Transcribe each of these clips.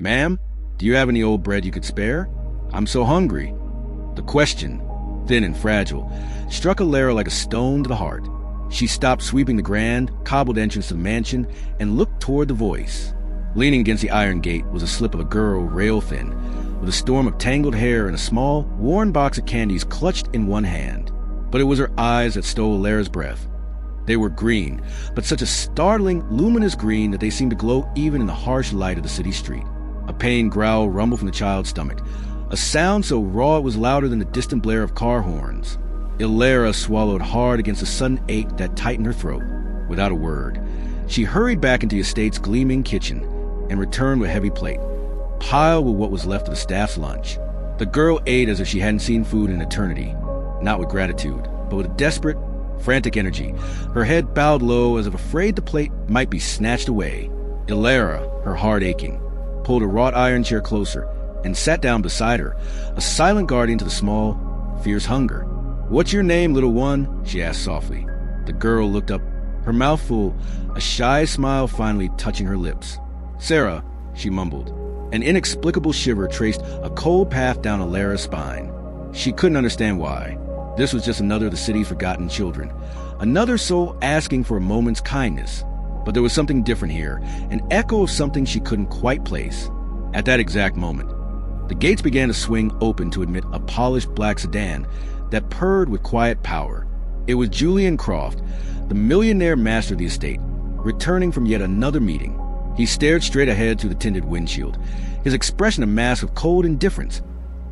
"Ma'am, do you have any old bread you could spare? I'm so hungry." The question, thin and fragile, struck Alara like a stone to the heart. She stopped sweeping the grand, cobbled entrance to the mansion and looked toward the voice. Leaning against the iron gate was a slip of a girl rail-thin, with a storm of tangled hair and a small, worn box of candies clutched in one hand. But it was her eyes that stole Alara's breath. They were green, but such a startling, luminous green that they seemed to glow even in the harsh light of the city street. A pained growl rumbled from the child's stomach, a sound so raw it was louder than the distant blare of car horns. Alara swallowed hard against a sudden ache that tightened her throat. Without a word, she hurried back into the estate's gleaming kitchen and returned with a heavy plate, piled with what was left of the staff's lunch. The girl ate as if she hadn't seen food in eternity, not with gratitude, but with a desperate, frantic energy, her head bowed low as if afraid the plate might be snatched away. Alara, her heart aching, pulled a wrought iron chair closer and sat down beside her, a silent guardian to the small, fierce hunger. "What's your name, little one?" she asked softly. The girl looked up, her mouth full, a shy smile finally touching her lips. "Sarah," she mumbled. An inexplicable shiver traced a cold path down Alara's spine. She couldn't understand why. This was just another of the city's forgotten children, another soul asking for a moment's kindness. But there was something different here, an echo of something she couldn't quite place. At that exact moment, the gates began to swing open to admit a polished black sedan that purred with quiet power. It was Julian Croft, the millionaire master of the estate, returning from yet another meeting. He stared straight ahead through the tinted windshield, his expression a mask of cold indifference,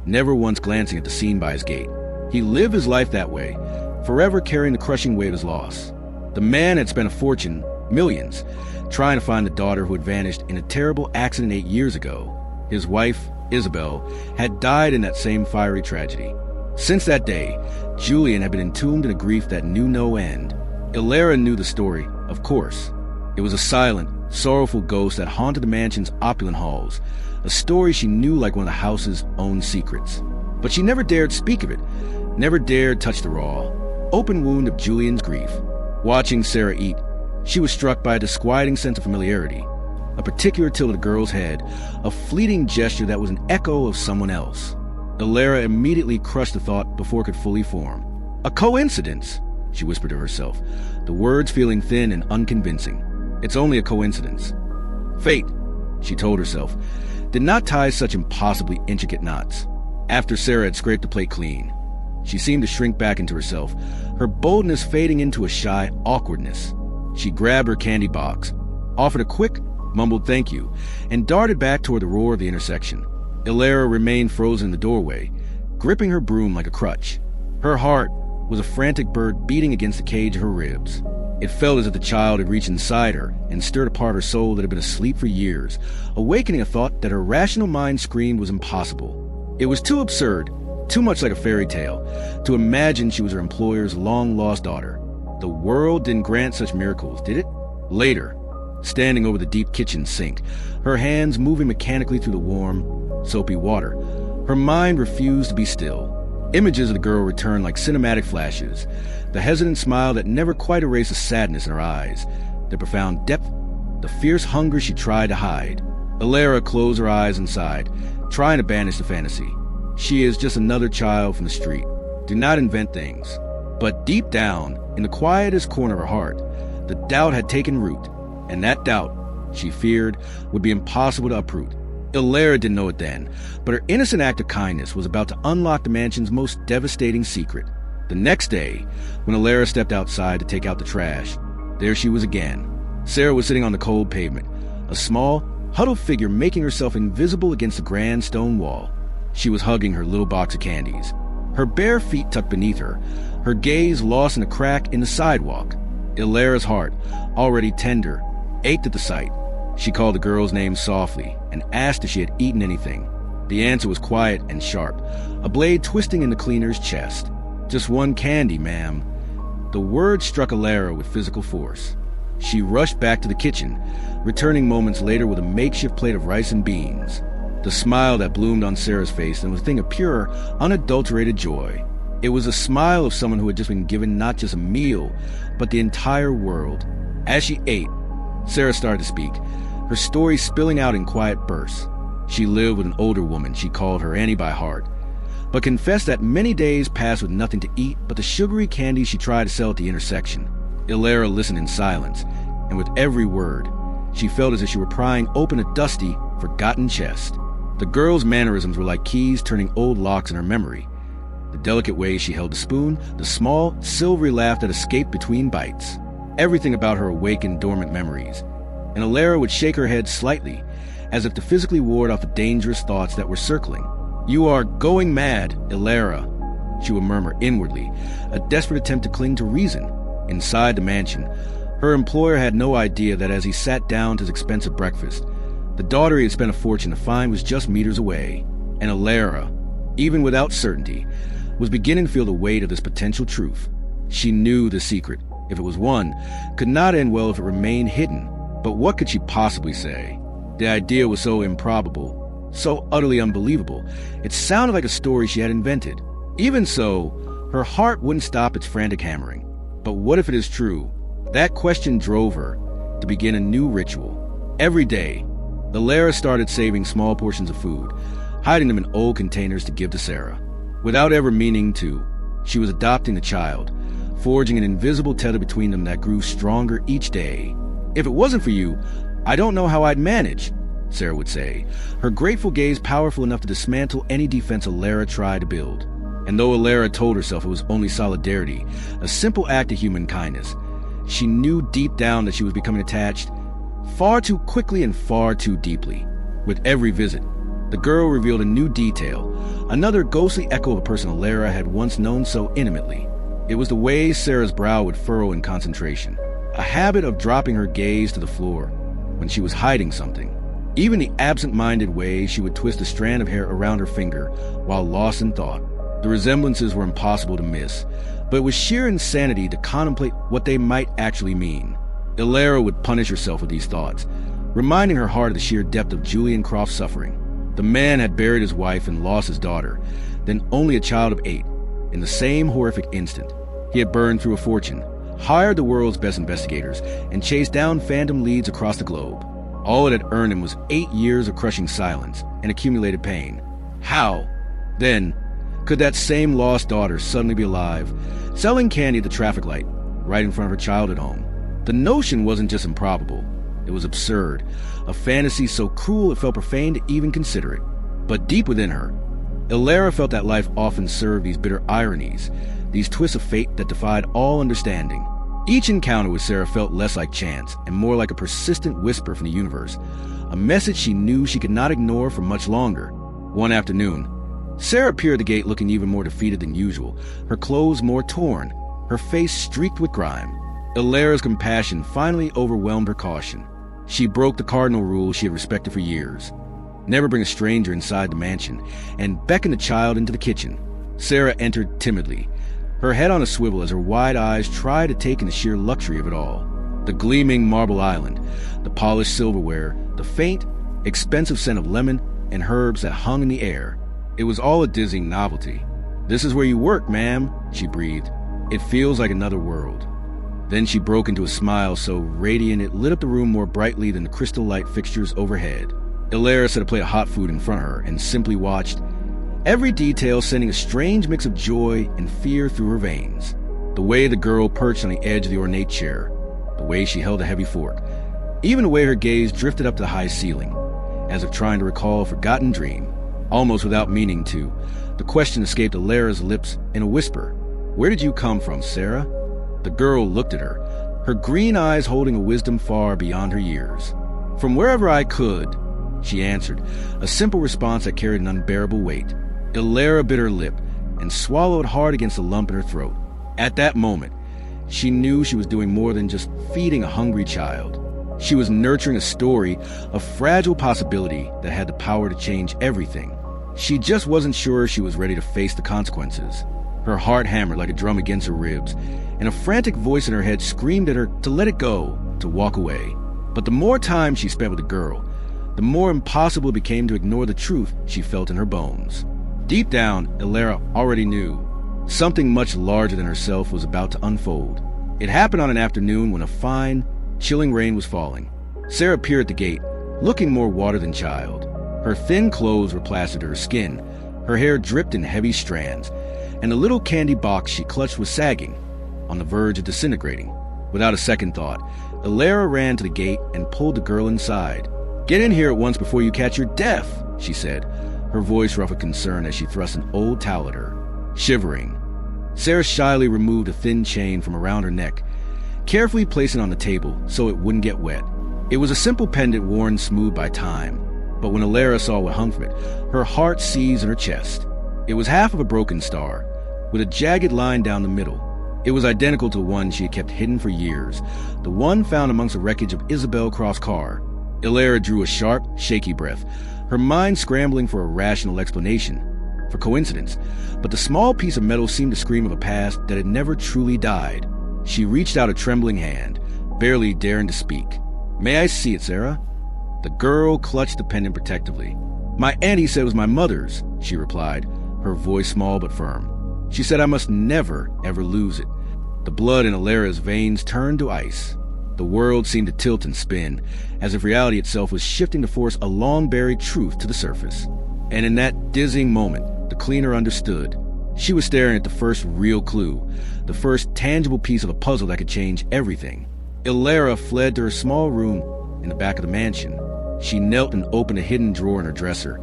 never once glancing at the scene by his gate. He lived his life that way, forever carrying the crushing weight of his loss. The man had spent a fortune, millions, trying to find the daughter who had vanished in a terrible accident 8 years ago. His wife, Isabel, had died in that same fiery tragedy. Since that day, Julian had been entombed in a grief that knew no end. Alara knew the story, of course. It was a silent, sorrowful ghost that haunted the mansion's opulent halls, a story she knew like one of the house's own secrets. But she never dared speak of it, never dared touch the raw, open wound of Julian's grief. Watching Sarah eat, she was struck by a disquieting sense of familiarity, a particular tilt of the girl's head, a fleeting gesture that was an echo of someone else. Alara immediately crushed the thought before it could fully form. "A coincidence," she whispered to herself, the words feeling thin and unconvincing. "It's only a coincidence." Fate, she told herself, did not tie such impossibly intricate knots. After Sarah had scraped the plate clean, she seemed to shrink back into herself, her boldness fading into a shy awkwardness. She grabbed her candy box, offered a quick, mumbled thank you, and darted back toward the roar of the intersection. Alara remained frozen in the doorway, gripping her broom like a crutch. Her heart was a frantic bird beating against the cage of her ribs. It felt as if the child had reached inside her and stirred a part of her soul that had been asleep for years, awakening a thought that her rational mind screamed was impossible. It was too absurd, too much like a fairy tale, to imagine she was her employer's long-lost daughter. The world didn't grant such miracles, did it? Later, standing over the deep kitchen sink, her hands moving mechanically through the warm, soapy water, her mind refused to be still. Images of the girl returned like cinematic flashes, the hesitant smile that never quite erased the sadness in her eyes, the profound depth, the fierce hunger she tried to hide. Alara closed her eyes and sighed, trying to banish the fantasy. She is just another child from the street. Do not invent things. But deep down, in the quietest corner of her heart, the doubt had taken root, and that doubt, she feared, would be impossible to uproot. Alara didn't know it then, but her innocent act of kindness was about to unlock the mansion's most devastating secret. The next day, when Alara stepped outside to take out the trash, there she was again. Sarah was sitting on the cold pavement, a small, huddled figure making herself invisible against the grand stone wall. She was hugging her little box of candies, her bare feet tucked beneath her, her gaze lost in a crack in the sidewalk. Alara's heart, already tender, ached at the sight. She called the girl's name softly and asked if she had eaten anything. The answer was quiet and sharp, a blade twisting in the cleaner's chest. "Just one candy, ma'am." The word struck Alara with physical force. She rushed back to the kitchen, returning moments later with a makeshift plate of rice and beans. The smile that bloomed on Sarah's face was a thing of pure, unadulterated joy. It was a smile of someone who had just been given not just a meal, but the entire world. As she ate, Sarah started to speak, her story spilling out in quiet bursts. She lived with an older woman, she called her Annie by heart, but confessed that many days passed with nothing to eat but the sugary candy she tried to sell at the intersection. Ilera listened in silence, and with every word, she felt as if she were prying open a dusty, forgotten chest. The girl's mannerisms were like keys turning old locks in her memory. The delicate way she held the spoon, the small, silvery laugh that escaped between bites. Everything about her awakened dormant memories, and Ilera would shake her head slightly, as if to physically ward off the dangerous thoughts that were circling. "You are going mad, Ilera," she would murmur inwardly, a desperate attempt to cling to reason. Inside the mansion, her employer had no idea that as he sat down to his expensive breakfast, the daughter he had spent a fortune to find was just meters away. And Ilera, even without certainty, was beginning to feel the weight of this potential truth. She knew the secret, if it was one, could not end well if it remained hidden. But what could she possibly say? The idea was so improbable, so utterly unbelievable. It sounded like a story she had invented. Even so, her heart wouldn't stop its frantic hammering. But what if it is true? That question drove her to begin a new ritual. Every day, Ilera started saving small portions of food, hiding them in old containers to give to Sarah. Without ever meaning to, she was adopting the child, forging an invisible tether between them that grew stronger each day. "If it wasn't for you, I don't know how I'd manage," Sarah would say, her grateful gaze powerful enough to dismantle any defense Ilera tried to build. And though Ilera told herself it was only solidarity, a simple act of human kindness, she knew deep down that she was becoming attached far too quickly and far too deeply. With every visit, the girl revealed a new detail, another ghostly echo of a person Ilera had once known so intimately. It was the way Sarah's brow would furrow in concentration, a habit of dropping her gaze to the floor when she was hiding something. Even the absent-minded way she would twist a strand of hair around her finger while lost in thought. The resemblances were impossible to miss, but it was sheer insanity to contemplate what they might actually mean. Ilera would punish herself with these thoughts, reminding her heart of the sheer depth of Julian Croft's suffering. The man had buried his wife and lost his daughter, then only a child of 8, in the same horrific instant. He had burned through a fortune, hired the world's best investigators, and chased down phantom leads across the globe. All it had earned him was 8 years of crushing silence and accumulated pain. How, then, could that same lost daughter suddenly be alive, selling candy at the traffic light, right in front of her child at home? The notion wasn't just improbable, it was absurd, a fantasy so cruel it felt profane to even consider it. But deep within her, Ilera felt that life often served these bitter ironies, these twists of fate that defied all understanding. Each encounter with Sarah felt less like chance and more like a persistent whisper from the universe, a message she knew she could not ignore for much longer. One afternoon, Sarah appeared at the gate looking even more defeated than usual, her clothes more torn, her face streaked with grime. Ilera's compassion finally overwhelmed her caution. She broke the cardinal rule she had respected for years: never bring a stranger inside the mansion, and beckoned the child into the kitchen. Sarah entered timidly, her head on a swivel as her wide eyes tried to take in the sheer luxury of it all. The gleaming marble island, the polished silverware, the faint, expensive scent of lemon and herbs that hung in the air. It was all a dizzying novelty. "This is where you work, ma'am," she breathed. "It feels like another world." Then she broke into a smile so radiant it lit up the room more brightly than the crystal light fixtures overhead. Ilera set a plate of hot food in front of her and simply watched, every detail sending a strange mix of joy and fear through her veins. The way the girl perched on the edge of the ornate chair, the way she held a heavy fork, even the way her gaze drifted up to the high ceiling, as if trying to recall a forgotten dream. Almost without meaning to, the question escaped Ilera's lips in a whisper. "Where did you come from, Sarah?" The girl looked at her, her green eyes holding a wisdom far beyond her years. "From wherever I could," she answered, a simple response that carried an unbearable weight. Ilera bit her lip and swallowed hard against the lump in her throat. At that moment, she knew she was doing more than just feeding a hungry child. She was nurturing a story, a fragile possibility that had the power to change everything. She just wasn't sure she was ready to face the consequences. Her heart hammered like a drum against her ribs, and a frantic voice in her head screamed at her to let it go, to walk away. But the more time she spent with the girl, the more impossible it became to ignore the truth she felt in her bones. Deep down, Ilera already knew something much larger than herself was about to unfold. It happened on an afternoon when a fine, chilling rain was falling. Sarah appeared at the gate, looking more water than child. Her thin clothes were plastered to her skin, her hair dripped in heavy strands, and the little candy box she clutched was sagging, on the verge of disintegrating. Without a second thought, Ilara ran to the gate and pulled the girl inside. "Get in here at once before you catch your death," she said, her voice rough with concern as she thrust an old towel at her. Shivering, Sarah shyly removed a thin chain from around her neck, carefully placing it on the table so it wouldn't get wet. It was a simple pendant worn smooth by time, but when Ilara saw what hung from it, her heart seized in her chest. It was half of a broken star, with a jagged line down the middle. It was identical to one she had kept hidden for years, the one found amongst the wreckage of Isabel Croft's car. Ilara drew a sharp, shaky breath, her mind scrambling for a rational explanation, for coincidence, but the small piece of metal seemed to scream of a past that had never truly died. She reached out a trembling hand, barely daring to speak. "May I see it, Sarah?" The girl clutched the pendant protectively. "My auntie said it was my mother's," she replied, her voice small but firm. "She said I must never, ever lose it." The blood in Ilara's veins turned to ice. The world seemed to tilt and spin, as if reality itself was shifting to force a long-buried truth to the surface. And in that dizzying moment, the cleaner understood. She was staring at the first real clue, the first tangible piece of a puzzle that could change everything. Ilara fled to her small room in the back of the mansion. She knelt and opened a hidden drawer in her dresser,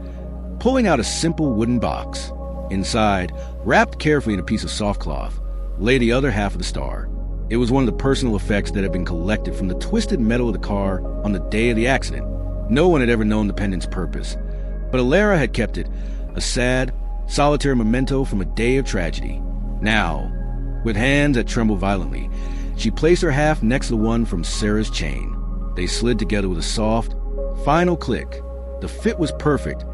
pulling out a simple wooden box. Inside, wrapped carefully in a piece of soft cloth, lay the other half of the star. It was one of the personal effects that had been collected from the twisted metal of the car on the day of the accident. No one had ever known the pendant's purpose, but Ilara had kept it, a sad, solitary memento from a day of tragedy. Now, with hands that trembled violently, she placed her half next to the one from Sarah's chain. They slid together with a soft, final click. The fit was perfect,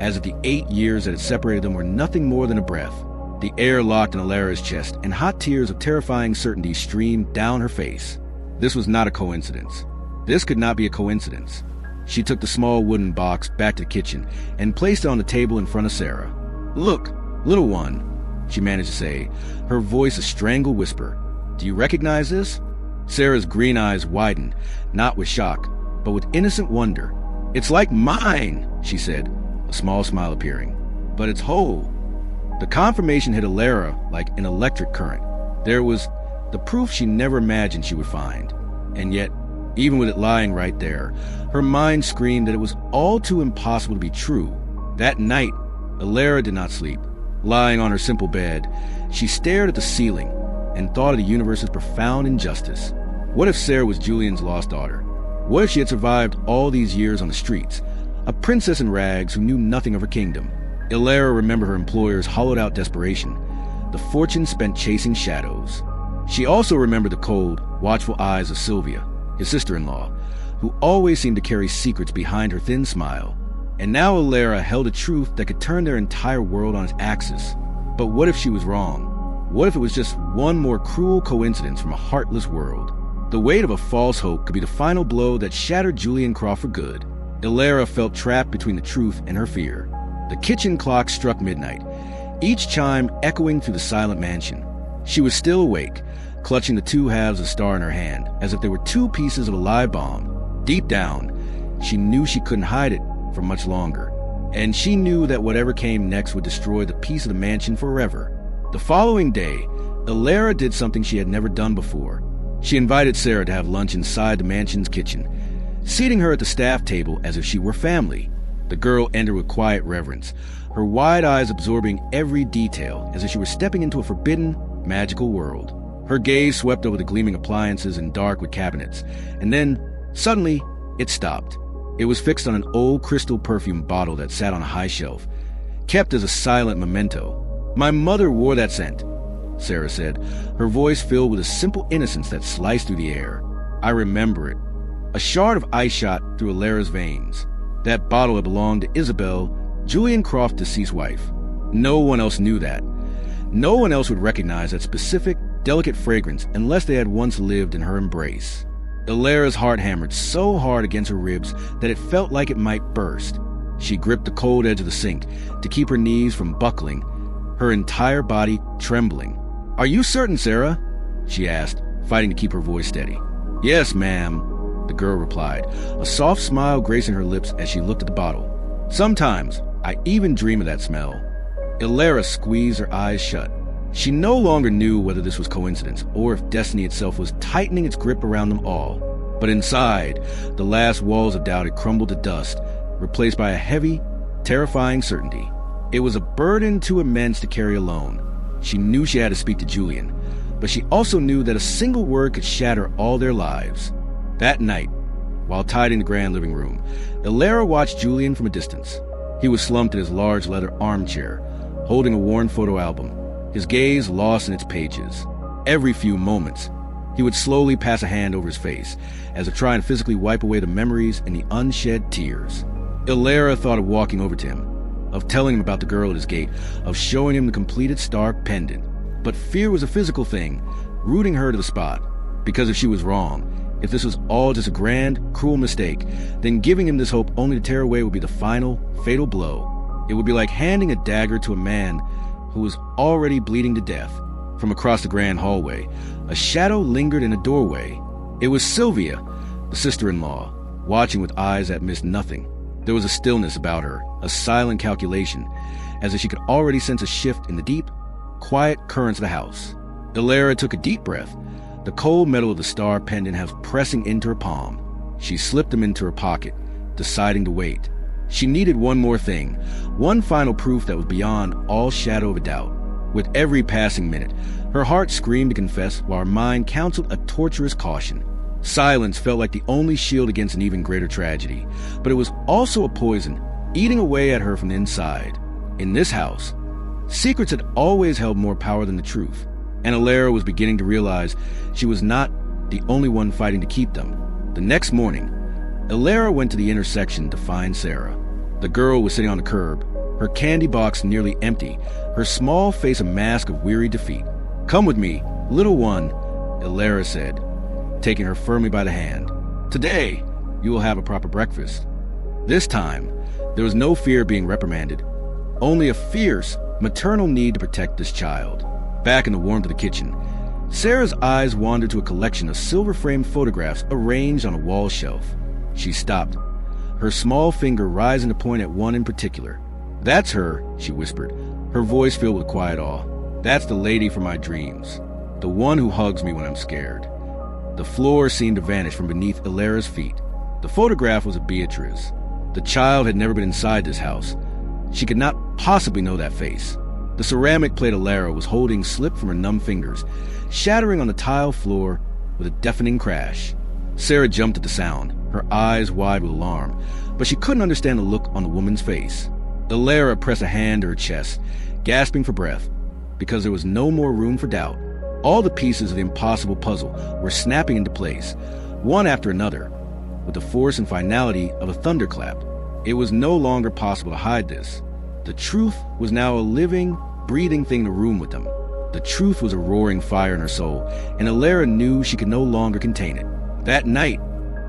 as if the 8 years that had separated them were nothing more than a breath. The air locked in Ilara's chest, and hot tears of terrifying certainty streamed down her face. This was not a coincidence. This could not be a coincidence. She took the small wooden box back to the kitchen and placed it on the table in front of Sarah. "Look, little one," she managed to say, her voice a strangled whisper. "Do you recognize this?" Sarah's green eyes widened, not with shock, but with innocent wonder. "It's like mine," she said, a small smile appearing. "But it's whole." The confirmation hit Ilara like an electric current. There was the proof she never imagined she would find. And yet, even with it lying right there, her mind screamed that it was all too impossible to be true. That night, Ilara did not sleep. Lying on her simple bed, she stared at the ceiling and thought of the universe's profound injustice. What if Sarah was Julian's lost daughter? What if she had survived all these years on the streets, a princess in rags who knew nothing of her kingdom? Ilara remembered her employer's hollowed-out desperation, the fortune spent chasing shadows. She also remembered the cold, watchful eyes of Sylvia, his sister-in-law, who always seemed to carry secrets behind her thin smile. And now Ilara held a truth that could turn their entire world on its axis. But what if she was wrong? What if it was just one more cruel coincidence from a heartless world? The weight of a false hope could be the final blow that shattered Julian Croft for good. Ilara felt trapped between the truth and her fear. The kitchen clock struck midnight, each chime echoing through the silent mansion. She was still awake, clutching the two halves of the star in her hand, as if they were two pieces of a live bomb. Deep down, she knew she couldn't hide it for much longer, and she knew that whatever came next would destroy the peace of the mansion forever. The following day, Ilara did something she had never done before. She invited Sarah to have lunch inside the mansion's kitchen, seating her at the staff table as if she were family. The girl entered with quiet reverence, her wide eyes absorbing every detail as if she were stepping into a forbidden, magical world. Her gaze swept over the gleaming appliances and dark wood cabinets, and then, suddenly, it stopped. It was fixed on an old crystal perfume bottle that sat on a high shelf, kept as a silent memento. "My mother wore that scent," Sarah said, her voice filled with a simple innocence that sliced through the air. "I remember it." A shard of ice shot through Ilara's veins. That bottle had belonged to Isabel, Julian Croft's deceased wife. No one else knew that. No one else would recognize that specific, delicate fragrance unless they had once lived in her embrace. Ilara's heart hammered so hard against her ribs that it felt like it might burst. She gripped the cold edge of the sink to keep her knees from buckling, her entire body trembling. "Are you certain, Sarah?" she asked, fighting to keep her voice steady. "Yes, ma'am," the girl replied, a soft smile gracing her lips as she looked at the bottle. Sometimes, I even dream of that smell. Illyra squeezed her eyes shut. She no longer knew whether this was coincidence or if destiny itself was tightening its grip around them all. But inside, the last walls of doubt had crumbled to dust, replaced by a heavy, terrifying certainty. It was a burden too immense to carry alone. She knew she had to speak to Julian, but she also knew that a single word could shatter all their lives. That night, while tied in the grand living room, Illyra watched Julian from a distance. He was slumped in his large leather armchair, holding a worn photo album, his gaze lost in its pages. Every few moments, he would slowly pass a hand over his face, as if trying to physically wipe away the memories and the unshed tears. Illyra thought of walking over to him, of telling him about the girl at his gate, of showing him the completed star pendant. But fear was a physical thing, rooting her to the spot. Because if she was wrong, if this was all just a grand, cruel mistake, then giving him this hope only to tear away would be the final, fatal blow. It would be like handing a dagger to a man who was already bleeding to death. From across the grand hallway, a shadow lingered in a doorway. It was Sylvia, the sister-in-law, watching with eyes that missed nothing. There was a stillness about her, a silent calculation, as if she could already sense a shift in the deep, quiet currents of the house. Illyra took a deep breath. The cold metal of the star pendant was pressing into her palm. She slipped them into her pocket, deciding to wait. She needed one more thing, one final proof that was beyond all shadow of a doubt. With every passing minute, her heart screamed to confess while her mind counseled a torturous caution. Silence felt like the only shield against an even greater tragedy, but it was also a poison, eating away at her from the inside. In this house, secrets had always held more power than the truth, and Illyra was beginning to realize she was not the only one fighting to keep them. The next morning, Illyra went to the intersection to find Sarah. The girl was sitting on the curb, her candy box nearly empty, her small face a mask of weary defeat. "Come with me, little one," Illyra said, taking her firmly by the hand. "Today, you will have a proper breakfast." This time, there was no fear of being reprimanded, only a fierce, maternal need to protect this child. Back in the warmth of the kitchen, Sarah's eyes wandered to a collection of silver-framed photographs arranged on a wall shelf. She stopped, her small finger rising to point at one in particular. "That's her," she whispered, her voice filled with quiet awe. "That's the lady from my dreams, the one who hugs me when I'm scared." The floor seemed to vanish from beneath Illyra's feet. The photograph was of Beatrice. The child had never been inside this house. She could not possibly know that face. The ceramic plate Illyra was holding slipped from her numb fingers, shattering on the tile floor with a deafening crash. Sarah jumped at the sound, her eyes wide with alarm, but she couldn't understand the look on the woman's face. Illyra pressed a hand to her chest, gasping for breath, because there was no more room for doubt. All the pieces of the impossible puzzle were snapping into place, one after another, with the force and finality of a thunderclap. It was no longer possible to hide this. The truth was now a living, breathing thing in the room with them. The truth was a roaring fire in her soul, and Illyra knew she could no longer contain it. That night,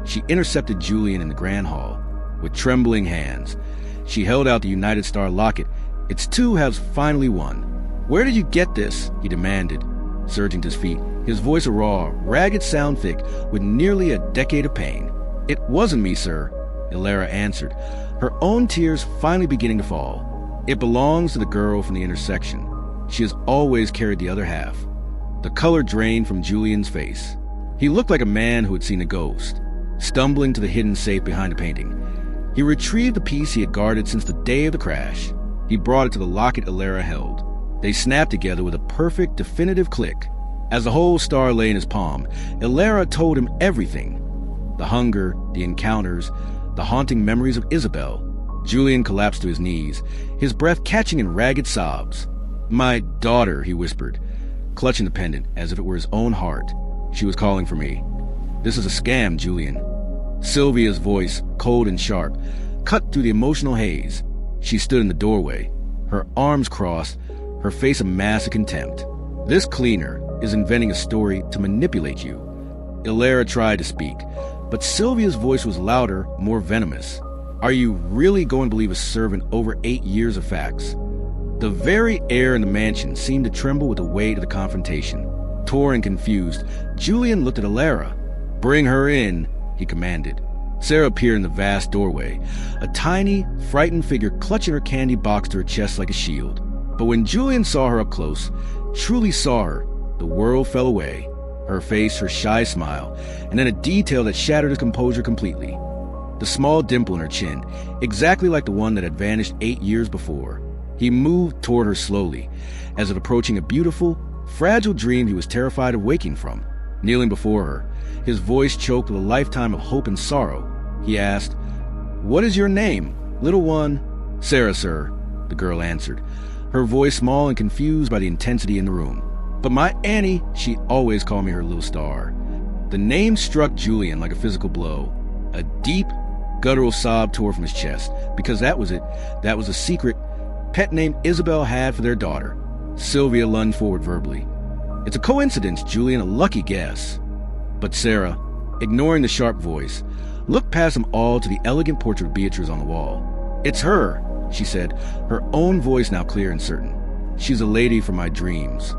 she intercepted Julian in the grand hall. With trembling hands, she held out the United Star locket. "Its two has finally won." "Where did you get this?" he demanded, surging to his feet, his voice a raw, ragged sound thick with nearly a decade of pain. "It wasn't me, sir," Illyra answered, her own tears finally beginning to fall. "It belongs to the girl from the intersection. She has always carried the other half." The color drained from Julian's face. He looked like a man who had seen a ghost. Stumbling to the hidden safe behind the painting, he retrieved the piece he had guarded since the day of the crash. He brought it to the locket Illyra held. They snapped together with a perfect, definitive click. As the whole star lay in his palm, Illyra told him everything. The hunger, the encounters, the haunting memories of Isabel. Julian collapsed to his knees, his breath catching in ragged sobs. "My daughter," he whispered, clutching the pendant as if it were his own heart. "She was calling for me. This is a scam, Julian." Sylvia's voice, cold and sharp, cut through the emotional haze. She stood in the doorway, her arms crossed, her face a mask of contempt. "This cleaner is inventing a story to manipulate you." Illyra tried to speak, but Sylvia's voice was louder, more venomous. "Are you really going to believe a servant over 8 years of facts?" The very air in the mansion seemed to tremble with the weight of the confrontation. Torn and confused, Julian looked at Illyra. "Bring her in," he commanded. Sarah appeared in the vast doorway, a tiny, frightened figure clutching her candy box to her chest like a shield. But when Julian saw her up close, truly saw her, the world fell away. Her face, her shy smile, and then a detail that shattered his composure completely. The small dimple in her chin, exactly like the one that had vanished 8 years before. He moved toward her slowly, as if approaching a beautiful, fragile dream he was terrified of waking from. Kneeling before her, his voice choked with a lifetime of hope and sorrow, he asked, "What is your name, little one?" "Sarah, sir," the girl answered, her voice small and confused by the intensity in the room. "But my Annie, she always called me her little star." The name struck Julian like a physical blow. A deep, guttural sob tore from his chest, because that was it. That was a secret pet name Isabel had for their daughter. Sylvia lunged forward verbally. "It's a coincidence, Julian, a lucky guess." But Sarah, ignoring the sharp voice, looked past them all to the elegant portrait of Beatrice on the wall. "It's her," she said, her own voice now clear and certain. "She's a lady from my dreams."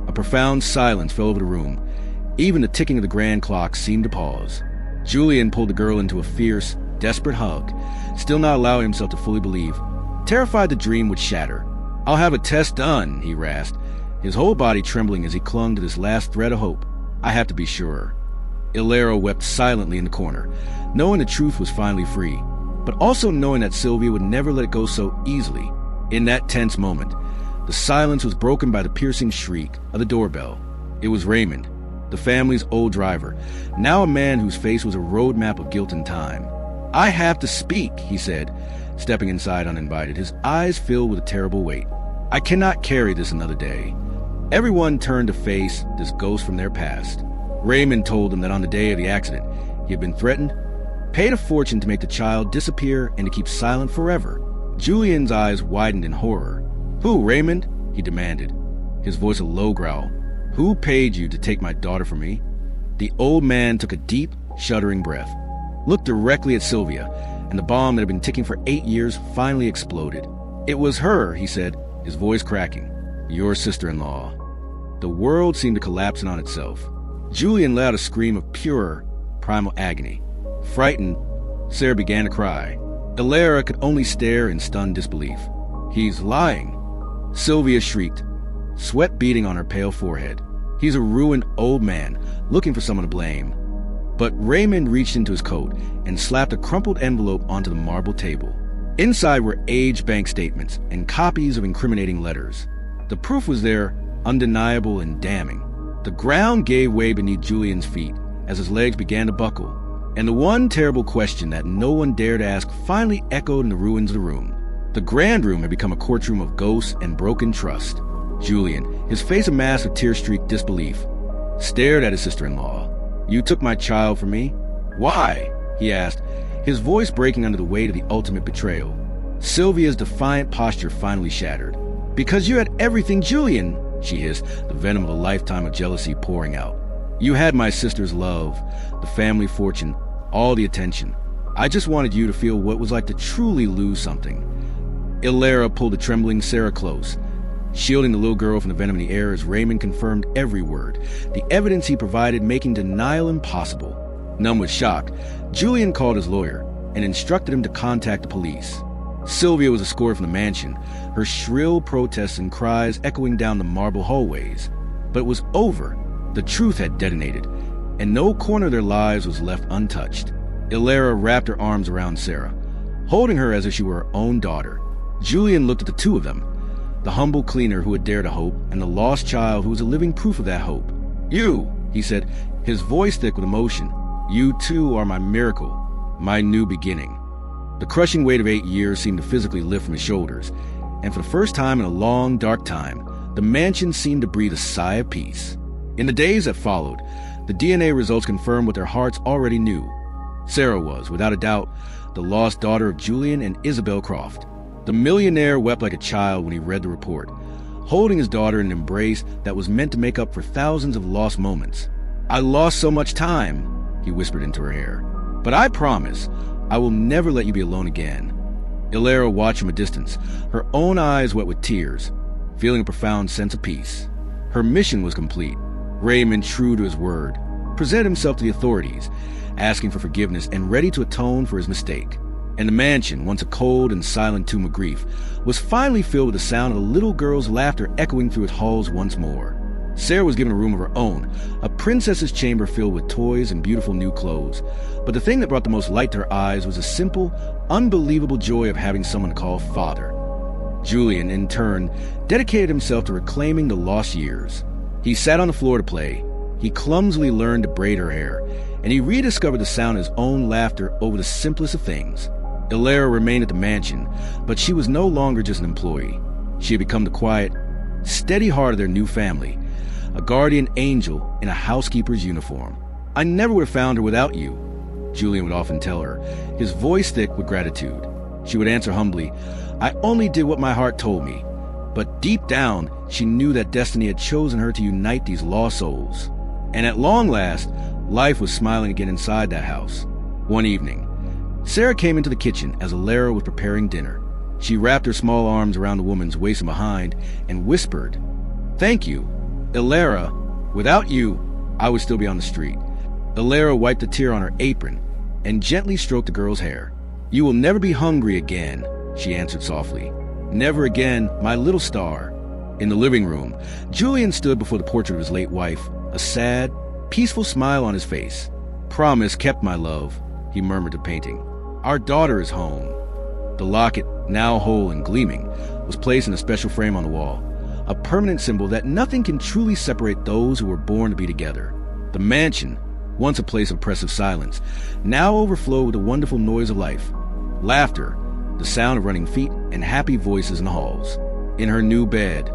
A profound silence fell over the room. Even the ticking of the grand clock seemed to pause. Julian pulled the girl into a fierce, desperate hug, still not allowing himself to fully believe. Terrified the dream would shatter. "I'll have a test done," he rasped, his whole body trembling as he clung to this last thread of hope. "I have to be sure." Ilera wept silently in the corner, knowing the truth was finally free, but also knowing that Sylvia would never let it go so easily. In that tense moment, the silence was broken by the piercing shriek of the doorbell. It was Raymond, the family's old driver, now a man whose face was a roadmap of guilt and time. "I have to speak," he said, stepping inside uninvited, his eyes filled with a terrible weight. "I cannot carry this another day." Everyone turned to face this ghost from their past. Raymond told them that on the day of the accident, he had been threatened, paid a fortune to make the child disappear and to keep silent forever. Julian's eyes widened in horror. "Who, Raymond?" he demanded, his voice a low growl. "Who paid you to take my daughter from me?" The old man took a deep, shuddering breath, looked directly at Sylvia, and the bomb that had been ticking for 8 years finally exploded. "It was her," he said, his voice cracking. "Your sister-in-law." The world seemed to collapse in on itself. Julian let out a scream of pure, primal agony. Frightened, Sarah began to cry. Ilera could only stare in stunned disbelief. "He's lying," Sylvia shrieked, sweat beading on her pale forehead. "He's a ruined old man, looking for someone to blame." But Raymond reached into his coat and slapped a crumpled envelope onto the marble table. Inside were aged bank statements and copies of incriminating letters. The proof was there, undeniable and damning. The ground gave way beneath Julian's feet as his legs began to buckle, and the one terrible question that no one dared ask finally echoed in the ruins of the room. The grand room had become a courtroom of ghosts and broken trust. Julian, his face a mask of tear-streaked disbelief, stared at his sister-in-law. "You took my child from me? Why?" he asked, his voice breaking under the weight of the ultimate betrayal. Sylvia's defiant posture finally shattered. "Because you had everything, Julian," she hissed, the venom of a lifetime of jealousy pouring out. "You had my sister's love, the family fortune, all the attention. I just wanted you to feel what it was like to truly lose something." Ilera pulled the trembling Sarah close, shielding the little girl from the venom in the air as Raymond confirmed every word, the evidence he provided making denial impossible. Numb with shock, Julian called his lawyer and instructed him to contact the police. Sylvia was escorted from the mansion, her shrill protests and cries echoing down the marble hallways. But it was over. The truth had detonated, and no corner of their lives was left untouched. Ilera wrapped her arms around Sarah, holding her as if she were her own daughter. Julian looked at the two of them, the humble cleaner who had dared to hope, and the lost child who was a living proof of that hope. "You," he said, his voice thick with emotion, "you too are my miracle, my new beginning." The crushing weight of 8 years seemed to physically lift from his shoulders, and for the first time in a long, dark time, the mansion seemed to breathe a sigh of peace. In the days that followed, the DNA results confirmed what their hearts already knew. Sarah was, without a doubt, the lost daughter of Julian and Isabel Croft. The millionaire wept like a child when he read the report, holding his daughter in an embrace that was meant to make up for thousands of lost moments. "I lost so much time," he whispered into her hair, "but I promise I will never let you be alone again." Ilera watched from a distance, her own eyes wet with tears, feeling a profound sense of peace. Her mission was complete. Raymond, true to his word, presented himself to the authorities, asking for forgiveness and ready to atone for his mistake. And the mansion, once a cold and silent tomb of grief, was finally filled with the sound of the little girl's laughter echoing through its halls once more. Sarah was given a room of her own, a princess's chamber filled with toys and beautiful new clothes. But the thing that brought the most light to her eyes was the simple, unbelievable joy of having someone to call father. Julian, in turn, dedicated himself to reclaiming the lost years. He sat on the floor to play. He clumsily learned to braid her hair, and he rediscovered the sound of his own laughter over the simplest of things. Ilara remained at the mansion, but she was no longer just an employee. She had become the quiet, steady heart of their new family, a guardian angel in a housekeeper's uniform. "I never would have found her without you," Julian would often tell her, his voice thick with gratitude. She would answer humbly, "I only did what my heart told me." But deep down, she knew that destiny had chosen her to unite these lost souls. And at long last, life was smiling again inside that house. One evening, Sarah came into the kitchen as Ilara was preparing dinner. She wrapped her small arms around the woman's waist and behind and whispered, "Thank you. Ilara, without you, I would still be on the street." Ilara wiped a tear on her apron and gently stroked the girl's hair. "You will never be hungry again," she answered softly. "Never again, my little star." In the living room, Julian stood before the portrait of his late wife, a sad, peaceful smile on his face. "Promise kept, my love," he murmured to the painting. "Our daughter is home." The locket, now whole and gleaming, was placed in a special frame on the wall, a permanent symbol that nothing can truly separate those who were born to be together. The mansion, once a place of oppressive silence, now overflowed with the wonderful noise of life. Laughter, the sound of running feet, and happy voices in the halls. In her new bed,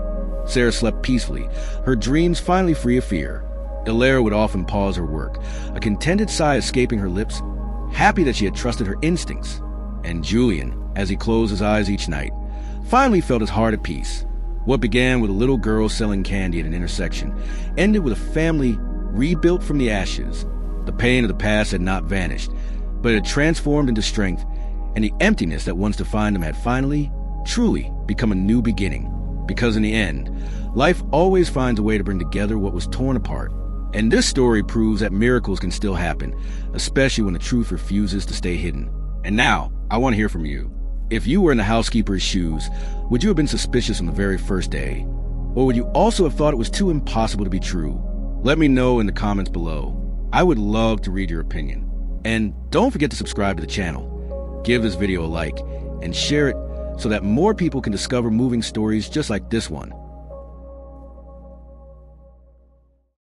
Sarah slept peacefully, her dreams finally free of fear. Ilara would often pause her work, a contented sigh escaping her lips, happy that she had trusted her instincts. And Julian, as he closed his eyes each night, finally felt his heart at peace. What began with a little girl selling candy at an intersection ended with a family rebuilt from the ashes. The pain of the past had not vanished, but it had transformed into strength, and the emptiness that once defined them had finally, truly become a new beginning. Because in the end, life always finds a way to bring together what was torn apart. And this story proves that miracles can still happen, especially when the truth refuses to stay hidden. And now, I want to hear from you. If you were in the housekeeper's shoes, would you have been suspicious on the very first day? Or would you also have thought it was too impossible to be true? Let me know in the comments below. I would love to read your opinion. And don't forget to subscribe to the channel. Give this video a like and share it so that more people can discover moving stories just like this one.